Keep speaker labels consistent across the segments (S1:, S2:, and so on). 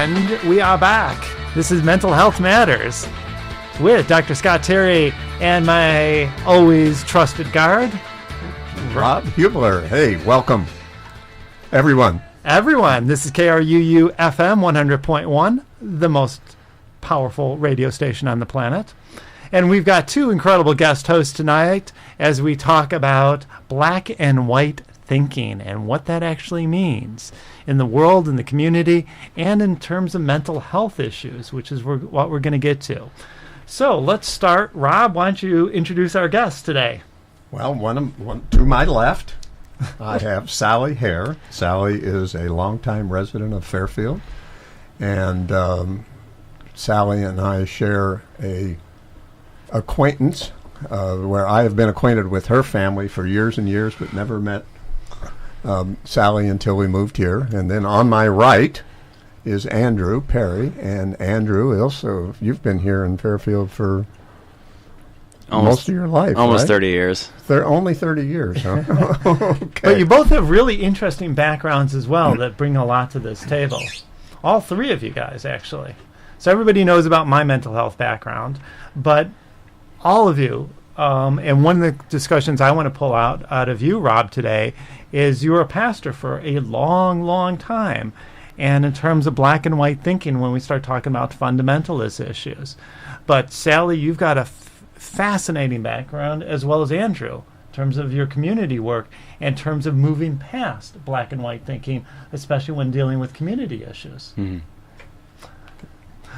S1: And we are back. This is Mental Health Matters with Dr. Scott Terry and my always trusted guard,
S2: Rob Hubler. Hey, welcome, everyone.
S1: This is KRUU FM 100.1, the most powerful radio station on the planet. And we've got two incredible guest hosts tonight as we talk about black and white thinking and what that actually means in the world, in the community, and in terms of mental health issues, which is what we're going to get to. So let's start. Rob, why don't you introduce our guests today?
S2: Well, one to my left, I have Sally Hare. Sally is a longtime resident of Fairfield, and Sally and I share a acquaintance where I have been acquainted with her family for years and years, but never met Sally until we moved here. And then on my right is Andrew Perry, and Andrew, also you've been here in Fairfield for most of your life,
S3: almost
S2: right?
S3: 30 years.
S2: Only 30 years, huh? Okay.
S1: But you both have really interesting backgrounds as well that bring a lot to this table. All three of you guys, actually. So everybody knows about my mental health background, but all of you, and one of the discussions I want to pull out of you, Rob, today is you were a pastor for a long, long time. And in terms of black and white thinking, when we start talking about fundamentalist issues. But Sally, you've got a fascinating background, as well as Andrew, in terms of your community work, in terms of moving past black and white thinking, especially when dealing with community issues.
S3: Mm-hmm.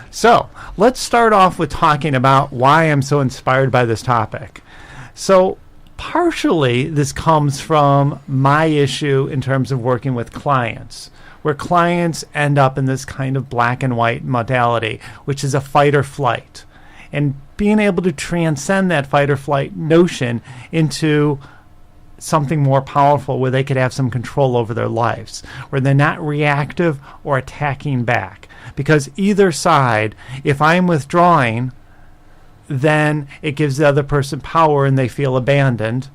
S1: So let's start off with talking about why I'm so inspired by this topic. So partially this comes from my issue in terms of working with clients, where clients end up in this kind of black and white modality, which is a fight or flight. And being able to transcend that fight or flight notion into something more powerful where they could have some control over their lives, where they're not reactive or attacking back. Because either side, if I'm withdrawing, then it gives the other person power and they feel abandoned.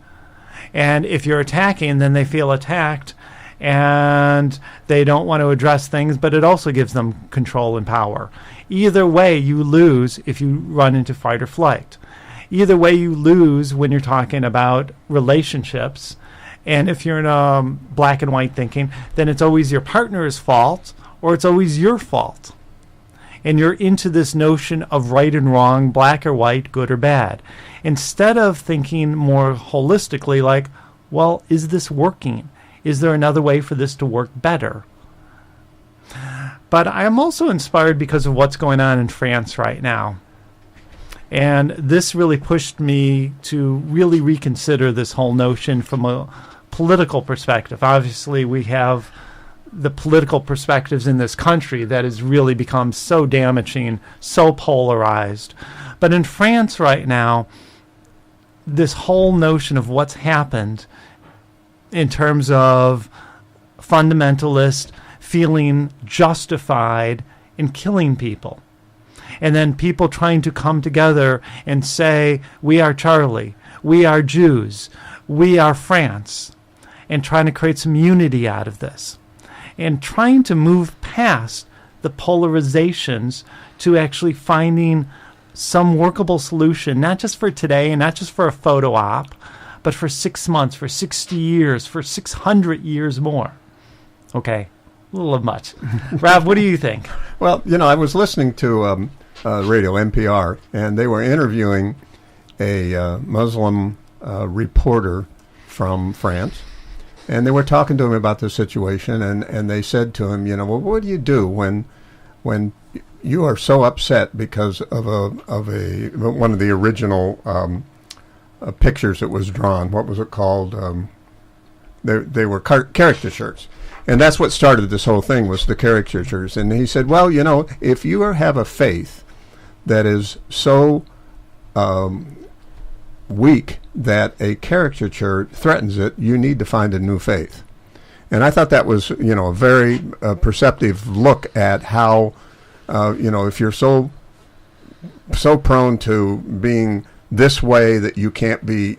S1: And if you're attacking, then they feel attacked and they don't want to address things, but it also gives them control and power. Either way, you lose if you run into fight or flight. Either way, you lose when you're talking about relationships. And if you're in black and white thinking, then it's always your partner's fault or it's always your fault. And you're into this notion of right and wrong, black or white, good or bad. Instead of thinking more holistically like, well, is this working? Is there another way for this to work better? But I'm also inspired because of what's going on in France right now. And this really pushed me to really reconsider this whole notion from a political perspective. Obviously, we have the political perspectives in this country that has really become so damaging, so polarized. But in France right now, this whole notion of what's happened in terms of fundamentalists feeling justified in killing people. And then people trying to come together and say, we are Charlie, we are Jews, we are France, and trying to create some unity out of this. And trying to move past the polarizations to actually finding some workable solution, not just for today and not just for a photo op, but for 6 months, for 60 years, for 600 years more. Okay, a little much. Rob, what do you think?
S2: Well, I was listening to radio, NPR, and they were interviewing a Muslim reporter from France. And they were talking to him about the situation, and they said to him, well, what do you do when you are so upset because of one of the original pictures that was drawn? What was it called? They were caricatures, and that's what started this whole thing, was the caricatures. And he said, well, if you have a faith that is so weak that a caricature threatens it, you need to find a new faith. And I thought that was, a very perceptive look at how, if you're so prone to being this way that you can't be,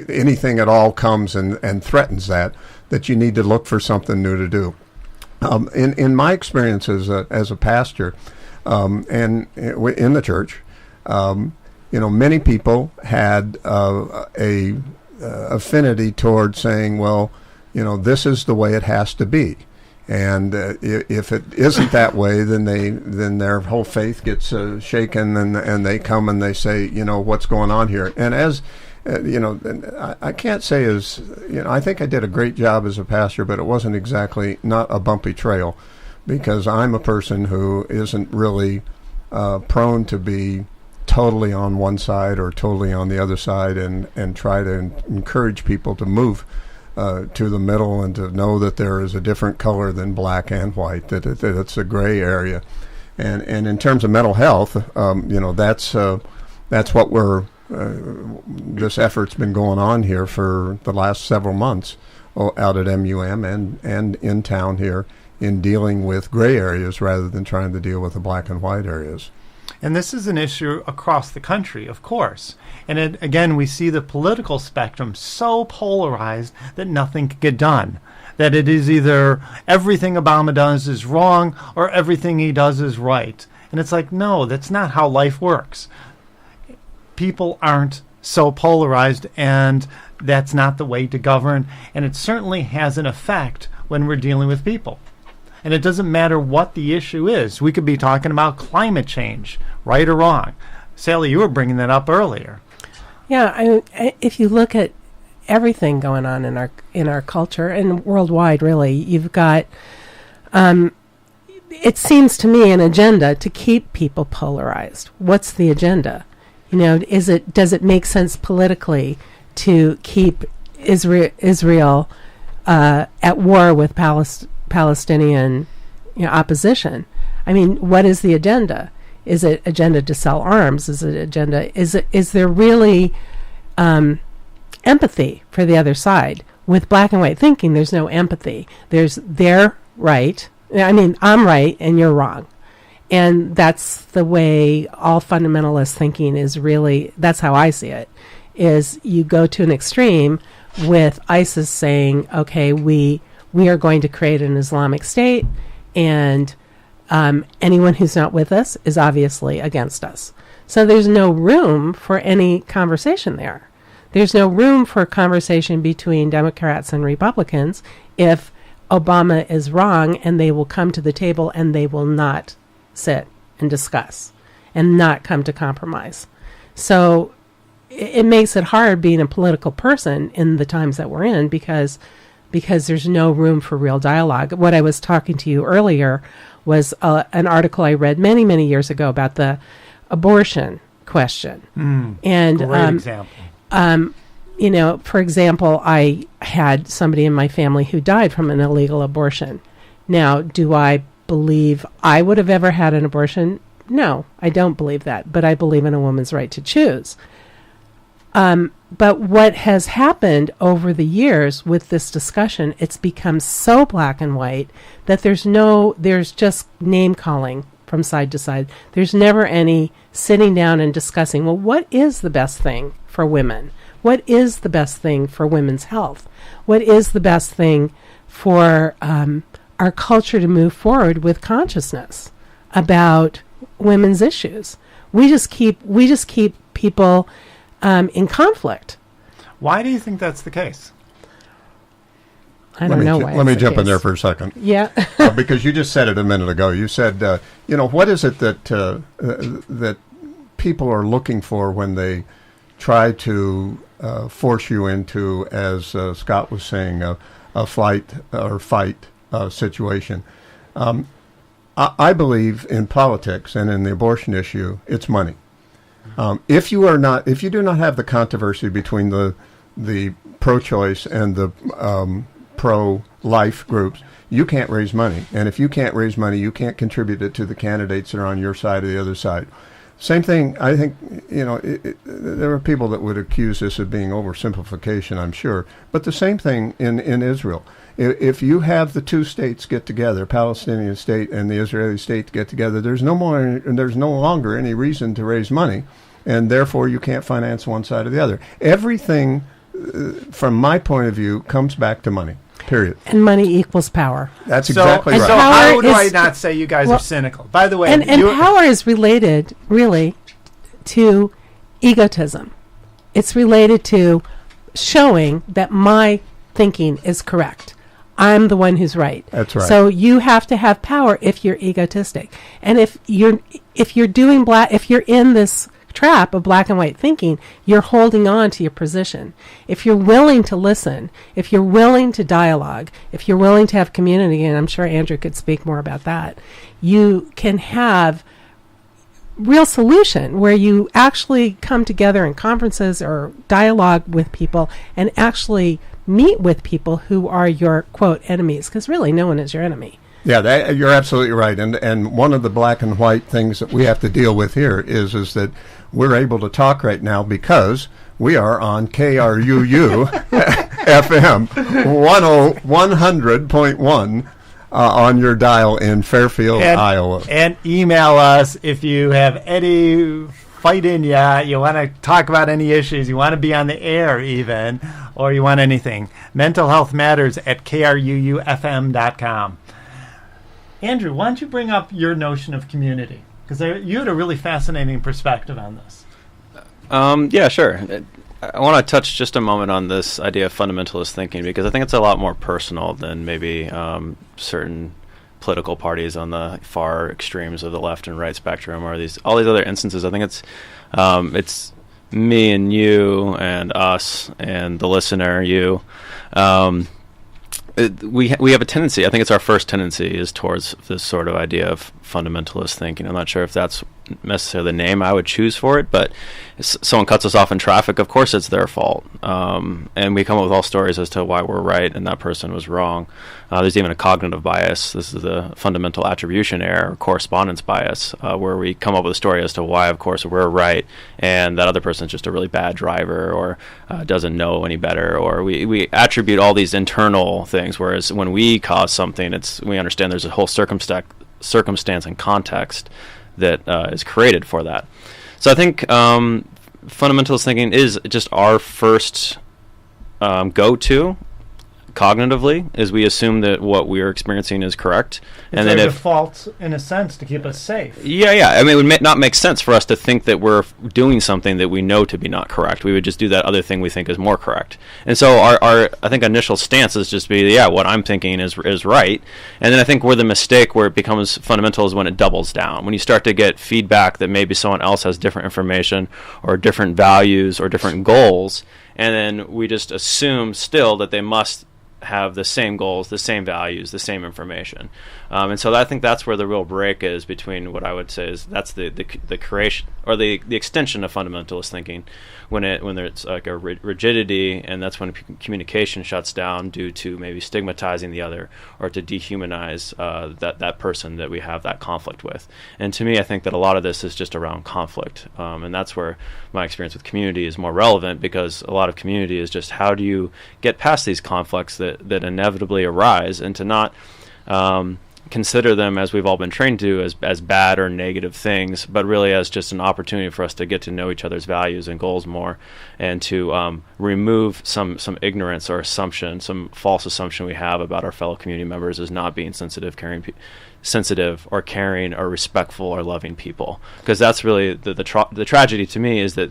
S2: anything at all comes and threatens that you need to look for something new to do. In my experience as a pastor, and in the church, many people had a affinity toward saying, well, this is the way it has to be. And if it isn't that way, then their whole faith gets shaken, and they come and they say, what's going on here? And as I can't say I think I did a great job as a pastor, but it wasn't exactly not a bumpy trail, because I'm a person who isn't really prone to be totally on one side or totally on the other side, and try to encourage people to move to the middle and to know that there is a different color than black and white, that it's a gray area. And in terms of mental health, that's what we're this effort's been going on here for the last several months out at MUM and in town here, in dealing with gray areas rather than trying to deal with the black and white areas.
S1: And this is an issue across the country, of course. And again, we see the political spectrum so polarized that nothing can get done. That it is either everything Obama does is wrong or everything he does is right. And it's like, no, that's not how life works. People aren't so polarized, and that's not the way to govern. And it certainly has an effect when we're dealing with people. And it doesn't matter what the issue is. We could be talking about climate change, right or wrong. Sally, you were bringing that up earlier.
S3: Yeah, if you look at everything going on in our culture and worldwide, really, you've got, it seems to me, an agenda to keep people polarized. What's the agenda? Does it make sense politically to keep Israel at war with Palestinian opposition? I mean, what is the agenda? Is it agenda to sell arms? Is there really empathy for the other side? With black and white thinking, there's no empathy. There's they're right. I mean, I'm right and you're wrong. And that's the way all fundamentalist thinking is really, that's how I see it, is you go to an extreme with ISIS saying, okay, we are going to create an Islamic State, and anyone who's not with us is obviously against us. So there's no room for any conversation there. There's no room for conversation between Democrats and Republicans if Obama is wrong, and they will come to the table and they will not sit and discuss and not come to compromise. So it makes it hard being a political person in the times that we're in, because there's no room for real dialogue. What I was talking to you earlier was an article I read many, many years ago about the abortion question. And
S1: great example.
S3: For example, I had somebody in my family who died from an illegal abortion. Now, do I believe I would have ever had an abortion? No, I don't believe that, but I believe in a woman's right to choose. But what has happened over the years with this discussion, it's become so black and white that there's just name calling from side to side. There's never any sitting down and discussing, well, what is the best thing for women? What is the best thing for women's health? What is the best thing for our culture to move forward with consciousness about women's issues? We just keep people in conflict.
S1: Why do you think that's the case?
S3: I don't know why.
S2: Let me jump in there for a second.
S3: Yeah.
S2: Because you just said it a minute ago. You said, what is it that people are looking for when they try to force you into, as Scott was saying, a flight or fight situation? I believe in politics and in the abortion issue, it's money. If you do not have the controversy between the pro-choice and the pro-life groups, you can't raise money. And if you can't raise money, you can't contribute it to the candidates that are on your side or the other side. Same thing, I think, there are people that would accuse this of being oversimplification, I'm sure. But the same thing in Israel. If you have the two states get together, Palestinian state and the Israeli state get together, there's no longer any reason to raise money, and therefore you can't finance one side or the other. Everything, from my point of view, comes back to money. period.
S3: And money equals power.
S2: That's exactly
S1: and
S2: right.
S1: So
S3: Power
S1: how do I
S3: is-
S1: not say you guys
S3: well,
S1: are cynical? By the way,
S3: And power is related, really, to egotism. It's related to showing that my thinking is correct. I'm the one who's right.
S2: That's right.
S3: So you have to have power if you're egotistic. And if you're in this trap of black and white thinking, you're holding on to your position. If you're willing to listen, if you're willing to dialogue, if you're willing to have community, and I'm sure Andrew could speak more about that, you can have real solution where you actually come together in conferences or dialogue with people and actually meet with people who are your, quote, enemies, because really no one is your enemy.
S2: Yeah, you're absolutely right. And one of the black and white things that we have to deal with here is that we're able to talk right now because we are on KRUU FM 100.1 on your dial in Fairfield, Iowa.
S1: And email us if you have any fight in you want to talk about any issues, you want to be on the air even, or you want anything. Mental Health Matters at KRUUFM.com. Andrew, why don't you bring up your notion of community? Because you had a really fascinating perspective on this.
S4: Yeah, sure. I want to touch just a moment on this idea of fundamentalist thinking because I think it's a lot more personal than maybe certain political parties on the far extremes of the left and right spectrum or all these other instances. I think it's me and you and us and the listener, you. We have a tendency, I think it's our first tendency, is towards this sort of idea of fundamentalist thinking. I'm not sure if that's necessarily the name I would choose for it, but if someone cuts us off in traffic, of course it's their fault. And we come up with all stories as to why we're right and that person was wrong. There's even a cognitive bias. This is the fundamental attribution error, or correspondence bias, where we come up with a story as to why, of course, we're right and that other person's just a really bad driver or doesn't know any better, or we attribute all these internal things, whereas when we cause something, we understand there's a whole circumstance and context that is created for that. So I think fundamentalist thinking is just our first go-to cognitively, is we assume that what we are experiencing is correct.
S1: And then default, in a sense, to keep us safe.
S4: Yeah. I mean, it would not make sense for us to think that we're doing something that we know to be not correct. We would just do that other thing we think is more correct. And so our I think, initial stance is just be, what I'm thinking is right. And then I think where the mistake, where it becomes fundamental, is when it doubles down. When you start to get feedback that maybe someone else has different information or different values or different goals, and then we just assume still that they must have the same goals, the same values, the same information. And so I think that's where the real break is between what I would say is that's the creation or the extension of fundamentalist thinking, when it's like a rigidity, and that's when communication shuts down due to maybe stigmatizing the other or to dehumanize that person that we have that conflict with. And to me, I think that a lot of this is just around conflict, and that's where my experience with community is more relevant, because a lot of community is just how do you get past these conflicts that inevitably arise, and to not consider them, as we've all been trained to, as bad or negative things, but really as just an opportunity for us to get to know each other's values and goals more, and to remove some ignorance or assumption, some false assumption we have about our fellow community members as not being sensitive or caring or respectful or loving people. Because that's really the tragedy to me, is that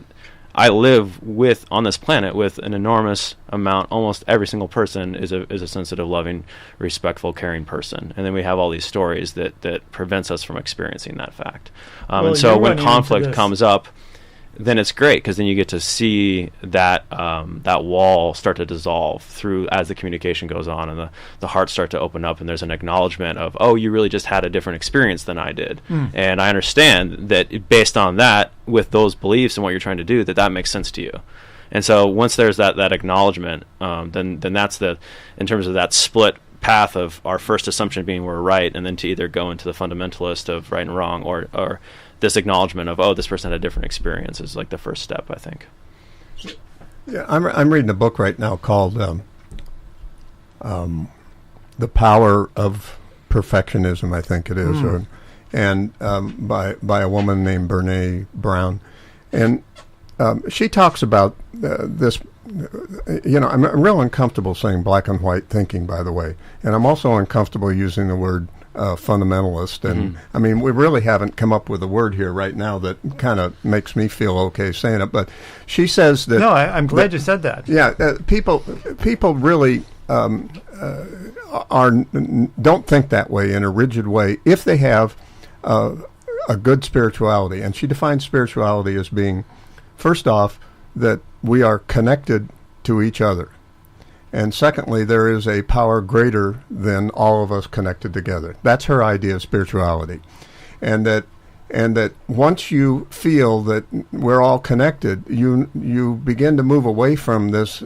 S4: I live on this planet with an enormous amount. Almost every single person is a sensitive, loving, respectful, caring person, and then we have all these stories that prevents us from experiencing that fact. And so when conflict comes up, then it's great, because then you get to see that wall start to dissolve as the communication goes on, and the hearts start to open up, and there's an acknowledgement of, oh, you really just had a different experience than I did, and I understand that based on that, with those beliefs and what you're trying to do, that makes sense to you. And so once there's that acknowledgement, then that's in terms of that split path of our first assumption being we're right, and then to either go into the fundamentalist of right and wrong, or this acknowledgement of, oh, this person had a different experience, is like the first step, I think.
S2: Yeah, I'm reading a book right now called The Power of Perfectionism, I think it is, and by a woman named Brene Brown. And she talks about this. I'm real uncomfortable saying black and white thinking, by the way, and I'm also uncomfortable using the word fundamentalist. And I mean, we really haven't come up with a word here right now that kind of makes me feel okay saying it. But she says that.
S1: No, I'm glad you said that.
S2: Yeah, people really don't think that way in a rigid way if they have a good spirituality. And she defines spirituality as being, first off, that we are connected to each other. And secondly, there is a power greater than all of us connected together. That's her idea of spirituality. And that once you feel that we're all connected, you begin to move away from this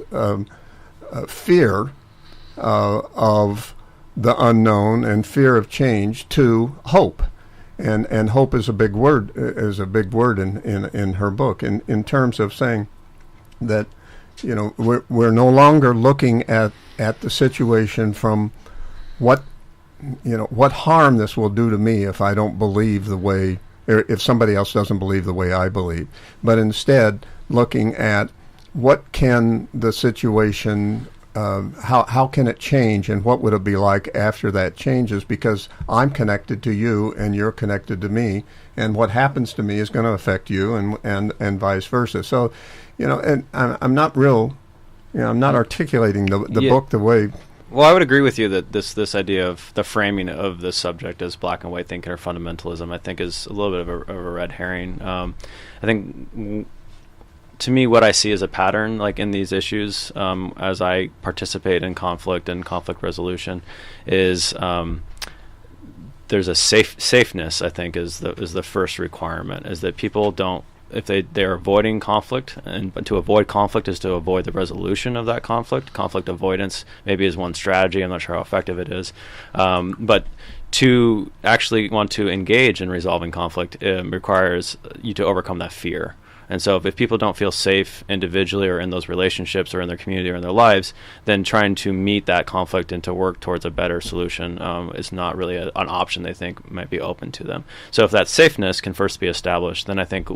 S2: fear of the unknown and fear of change to hope. And hope is a big word in her book in terms of saying that we're no longer looking at the situation from what harm this will do to me if I don't believe the way, or if somebody else doesn't believe the way I believe, but instead looking at what can the situation, how can it change, and what would it be like after that changes, because I'm connected to you and you're connected to me, and what happens to me is going to affect you, and vice versa. So, and I'm not I'm not articulating the book the way.
S4: Well, I would agree with you that this idea of the framing of the subject as black and white thinking or fundamentalism, I think, is a little bit of a red herring. I think, to me, what I see as a pattern, like in these issues, as I participate in conflict and conflict resolution, is there's a safeness. I think is the first requirement, is that people don't. If they're avoiding conflict, and to avoid conflict is to avoid the resolution of that conflict. Conflict avoidance maybe is one strategy. I'm not sure how effective it is, but to actually want to engage in resolving conflict requires you to overcome that fear. And so if people don't feel safe individually or in those relationships or in their community or in their lives, then trying to meet that conflict and to work towards a better solution is not really an option they think might be open to them. So if that safeness can first be established, then I think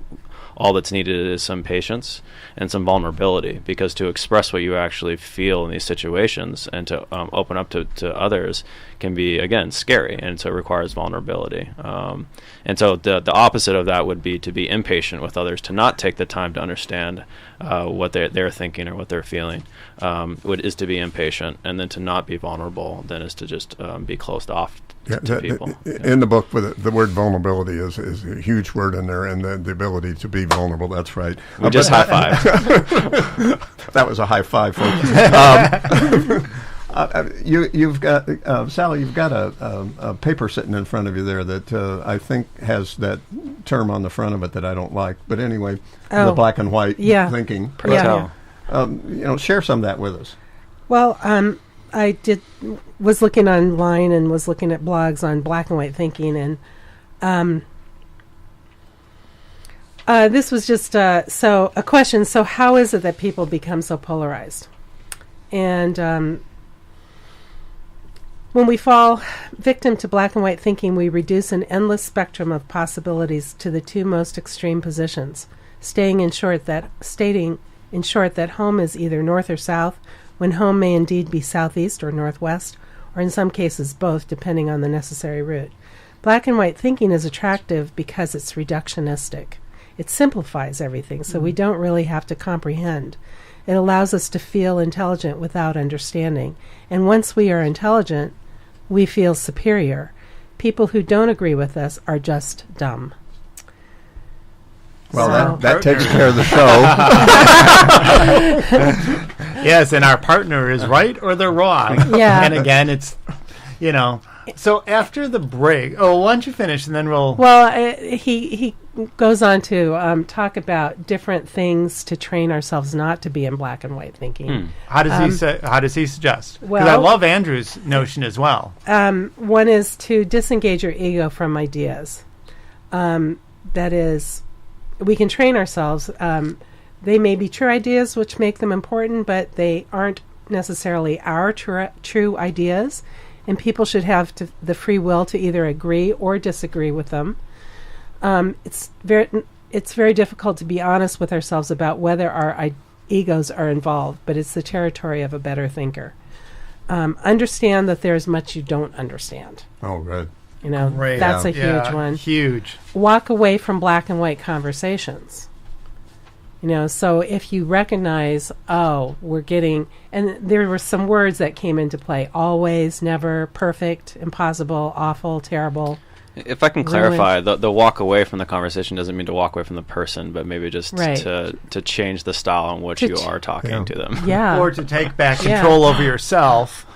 S4: all that's needed is some patience and some vulnerability, because to express what you actually feel in these situations and to open up to others can be, again, scary, and so it requires vulnerability. And so the opposite of that would be to be impatient with others, to not take the time to understand what they're thinking or what they're feeling, is to be impatient, and then to not be vulnerable, then is to just be closed off to people.
S2: In the book, the word vulnerability is a huge word in there, and the ability to be vulnerable. That's right.
S4: We just high-fived.
S2: That was a high five, folks. You've got Sally. You've got a paper sitting in front of you there that I think has that term on the front of it that I don't like. But anyway, the black and white thinking. Share some of that with us.
S3: Well, I was looking online and was looking at blogs on black and white thinking, and this was just a question. So, how is it that people become so polarized? And when we fall victim to black and white thinking, we reduce an endless spectrum of possibilities to the two most extreme positions, stating in short that home is either north or south, when home may indeed be southeast or northwest, or in some cases both, depending on the necessary route. Black and white thinking is attractive because it's reductionistic. It simplifies everything, so we don't really have to comprehend. It allows us to feel intelligent without understanding. And once we are intelligent, we feel superior. People who don't agree with us are just dumb.
S2: Well, that takes care of the show.
S1: Yes, and our partner is right or they're wrong.
S3: Yeah.
S1: And again, it's, So after the break, why don't you finish and then we'll...
S3: Well, he goes on to talk about different things to train ourselves not to be in black and white thinking.
S1: How does he suggest? Because
S3: Well,
S1: I love Andrew's notion as well.
S3: One is to disengage your ego from ideas. That is, we can train ourselves. They may be true ideas, which make them important, but they aren't necessarily our true ideas. And people should have the free will to either agree or disagree with them. It's it's very difficult to be honest with ourselves about whether our egos are involved, but it's the territory of a better thinker. Understand that there's much you don't understand.
S2: Oh, good.
S3: You know,
S1: Great.
S3: that's a
S1: Yeah,
S3: huge one.
S1: Huge.
S3: Walk away from black and white conversations. You know, so if you recognize, we're getting, and there were some words that came into play: always, never, perfect, impossible, awful, terrible.
S4: If I can clarify, the walk away from the conversation doesn't mean to walk away from the person, but maybe just to change the style in which you are talking to them.
S3: Yeah.
S1: Or to take back control over yourself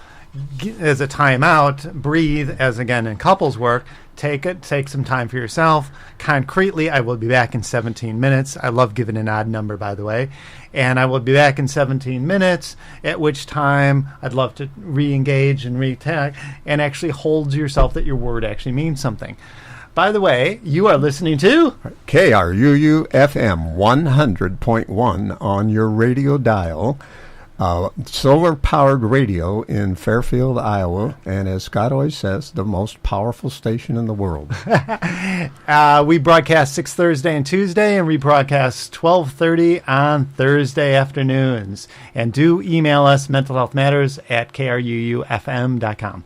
S1: as a timeout, breathe, as again in couples work, take some time for yourself. Concretely, I will be back in 17 minutes. I love giving an odd number, by the way. And I will be back in 17 minutes, at which time I'd love to re-engage and re-tag and actually hold yourself that your word actually means something. By the way, you are listening to
S2: KRUU FM 100.1 on your radio dial. Solar-powered radio in Fairfield, Iowa, and as Scott always says, the most powerful station in the world.
S1: We broadcast 6 Thursday and Tuesday, and rebroadcast 12:30 on Thursday afternoons. And do email us, mentalhealthmatters@kruufm.com.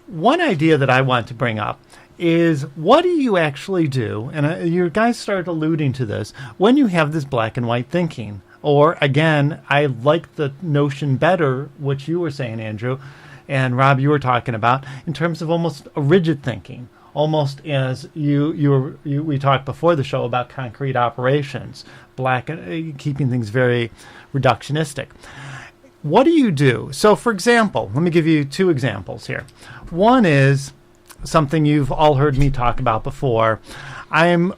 S1: One idea that I want to bring up is, what do you actually do, and you guys started alluding to this, when you have this black and white thinking? Or, again, I like the notion better, which you were saying, Andrew, and Rob, you were talking about, in terms of almost a rigid thinking. Almost as we talked before the show about concrete operations, keeping things very reductionistic. What do you do? So, for example, let me give you two examples here. One is something you've all heard me talk about before. I'm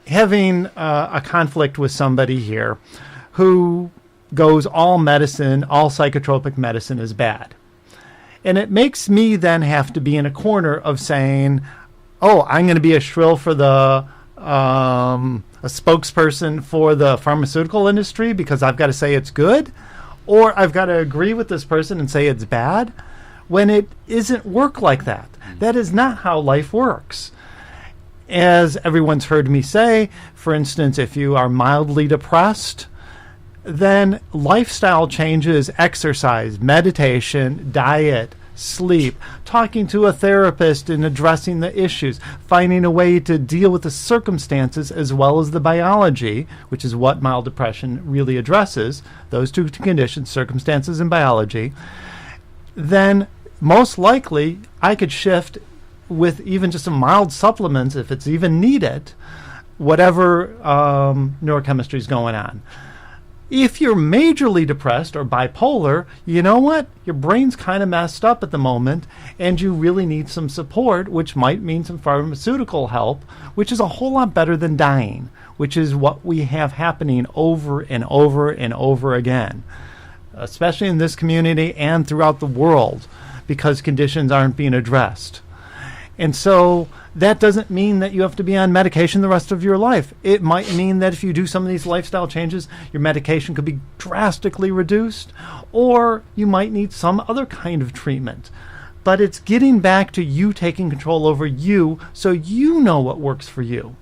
S1: having a conflict with somebody here who goes all psychotropic medicine is bad. And it makes me then have to be in a corner of saying, I'm going to be a shrill for a spokesperson for the pharmaceutical industry because I've got to say it's good, or I've got to agree with this person and say it's bad, when it isn't work like that. That is not how life works. As everyone's heard me say, for instance, if you are mildly depressed, then lifestyle changes, exercise, meditation, diet, sleep, talking to a therapist and addressing the issues, finding a way to deal with the circumstances as well as the biology, which is what mild depression really addresses, those two conditions, circumstances and biology, then most likely I could shift with even just some mild supplements, if it's even needed, whatever neurochemistry is going on. If you're majorly depressed or bipolar, you know what? Your brain's kind of messed up at the moment, and you really need some support, which might mean some pharmaceutical help, which is a whole lot better than dying, which is what we have happening over and over and over again, especially in this community and throughout the world, because conditions aren't being addressed. And so that doesn't mean that you have to be on medication the rest of your life. It might mean that if you do some of these lifestyle changes, your medication could be drastically reduced, or you might need some other kind of treatment. But it's getting back to you taking control over you so you know what works for you.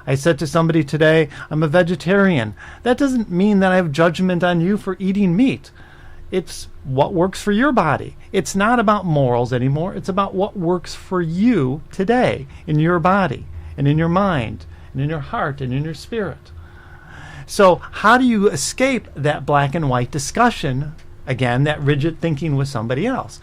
S1: I said to somebody today, I'm a vegetarian. That doesn't mean that I have judgment on you for eating meat. It's what works for your body. It's not about morals anymore. It's about what works for you today in your body and in your mind and in your heart and in your spirit. So how do you escape that black and white discussion, again, that rigid thinking with somebody else?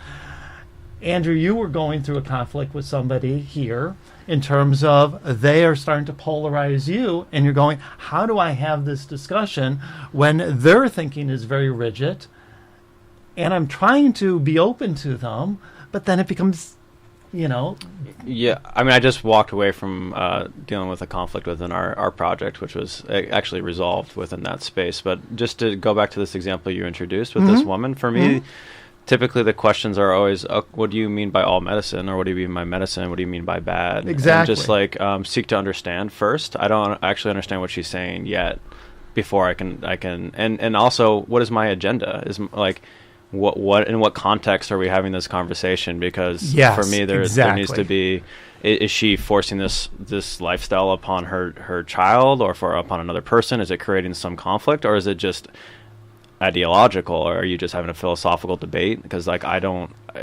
S1: Andrew, you were going through a conflict with somebody here in terms of they are starting to polarize you, and you're going, how do I have this discussion when their thinking is very rigid? And I'm trying to be open to them, but then it becomes,
S4: Yeah, I mean, I just walked away from dealing with a conflict within our project, which was actually resolved within that space. But just to go back to this example you introduced with this woman, for me, typically the questions are always, what do you mean by all medicine? Or what do you mean by medicine? What do you mean by bad?
S1: Exactly.
S4: And just seek to understand first. I don't actually understand what she's saying yet before I can, and also, what is my agenda? what in what context are we having this conversation? Because
S1: Yes,
S4: for me, there needs
S1: exactly.
S4: to be. Is she forcing this lifestyle upon her child or upon another person? Is it creating some conflict, or is it just ideological, or are you just having a philosophical debate? Because like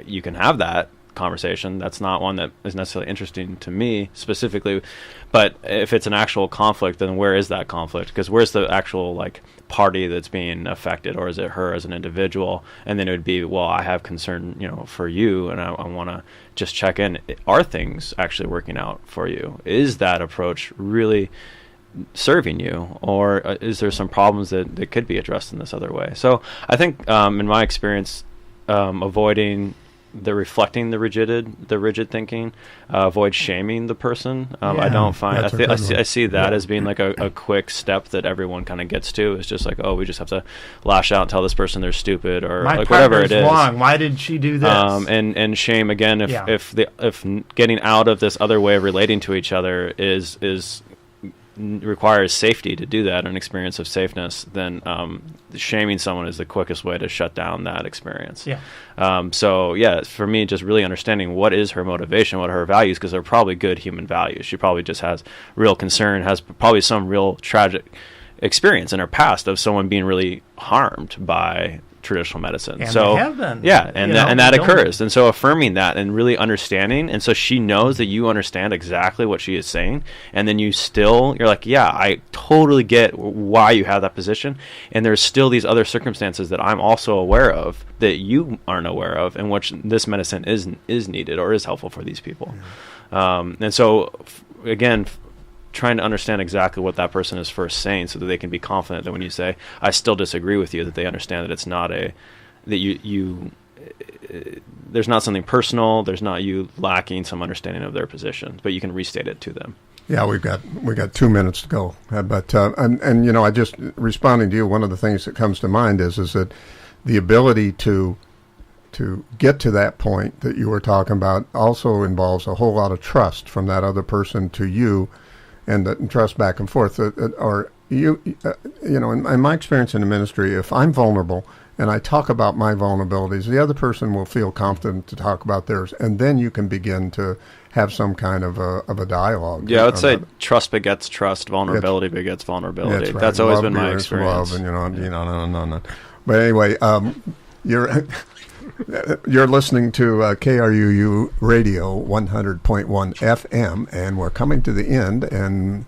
S4: you can have that conversation. That's not one that is necessarily interesting to me specifically. But if it's an actual conflict, then where is that conflict? Because where's the actual like party that's being affected, or is it her as an individual? And then it would be, well, I have concern, for you, and I want to just check in. Are things actually working out for you? Is that approach really serving you, or is there some problems that could be addressed in this other way? So I think in my experience, avoiding reflecting the rigid thinking, avoid shaming the person. I don't find I see that as being like a quick step that everyone kind of gets to. It's just like, oh, we just have to lash out and tell this person they're stupid, or
S1: My
S4: like whatever it is.
S1: wrong. Why did she do this?
S4: And shame again if getting out of this other way of relating to each other is requires safety to do that, an experience of safeness, then shaming someone is the quickest way to shut down that experience. So for me, just really understanding what is her motivation, what are her values, because they're probably good human values. She probably just has real concern, has probably some real tragic experience in her past of someone being really harmed by traditional medicine.
S1: And
S4: so
S1: they have been.
S4: and that occurs. And so affirming that and really understanding, and so she knows that you understand exactly what she is saying, and then you're like, yeah, I totally get why you have that position, and there's still these other circumstances that I'm also aware of that you aren't aware of, in which this medicine is needed or is helpful for these people. And so again, trying to understand exactly what that person is first saying, so that they can be confident that when you say, I still disagree with you, that they understand that it's not there's not something personal, there's not you lacking some understanding of their position, but you can restate it to them.
S2: Yeah, we got 2 minutes to go, but I just responding to you, one of the things that comes to mind is that the ability to get to that point that you were talking about also involves a whole lot of trust from that other person to you, and trust back and forth. Or in my experience in the ministry, if I'm vulnerable and I talk about my vulnerabilities, the other person will feel confident to talk about theirs, and then you can begin to have some kind of a dialogue.
S4: Yeah, I would say trust begets trust, vulnerability begets vulnerability.
S2: Right.
S4: That's always
S2: love
S4: been my
S2: begets
S4: experience.
S2: love, no. But anyway, you're listening to KRUU Radio 100.1 FM, and we're coming to the end. And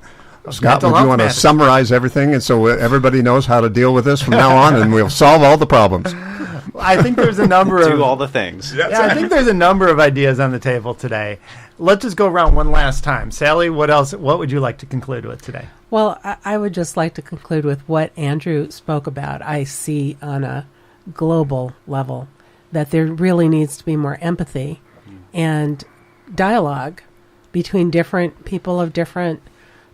S2: Scott, would you want to summarize everything, and so everybody knows how to deal with this from now on, and we'll solve all the problems?
S1: I think there's a number of
S4: do all the things.
S1: I think there's a number of ideas on the table today. Let's just go around one last time. Sally, what else? What would you like to conclude with today?
S3: Well, I would just like to conclude with what Andrew spoke about. I see on a global level that there really needs to be more empathy and dialogue between different people of different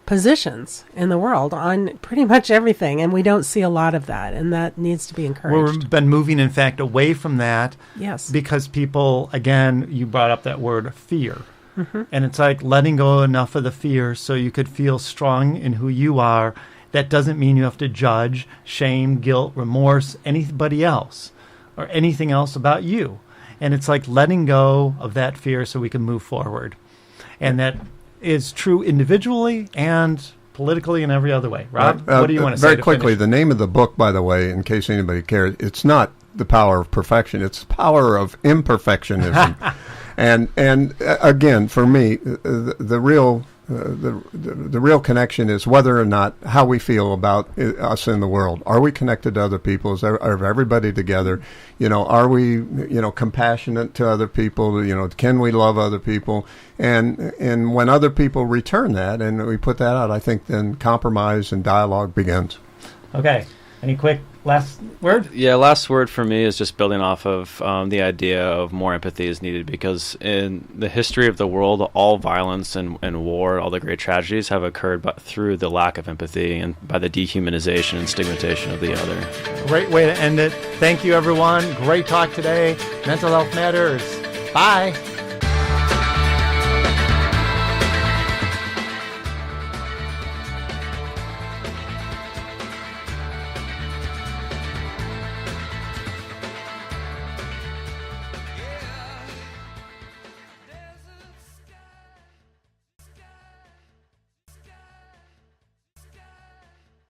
S3: positions in the world on pretty much everything, and we don't see a lot of that, and that needs to be encouraged.
S1: We've been moving, in fact, away from that.
S3: Yes.
S1: Because people, again, you brought up that word fear. And it's like letting go enough of the fear so you could feel strong in who you are. That doesn't mean you have to judge, shame, guilt, remorse, anybody else or anything else about you. And it's like letting go of that fear so we can move forward. And that is true individually and politically in every other way. Rob, what do you want to say?
S2: Very quickly, the name of the book, by the way, in case anybody cares, it's not The Power of Perfection. It's The Power of Imperfectionism. and again, for me, the real connection is whether or not how we feel about us in the world. Are we connected to other people? Are everybody together? Are we compassionate to other people? Can we love other people? And when other people return that and we put that out, I think then compromise and dialogue begins.
S1: Okay. Any quick last word?
S4: Yeah, last word for me is just building off of the idea of more empathy is needed, because in the history of the world, all violence and war, all the great tragedies have occurred through the lack of empathy and by the dehumanization and stigmatization of the other.
S1: Great way to end it. Thank you, everyone. Great talk today. Mental Health Matters. Bye.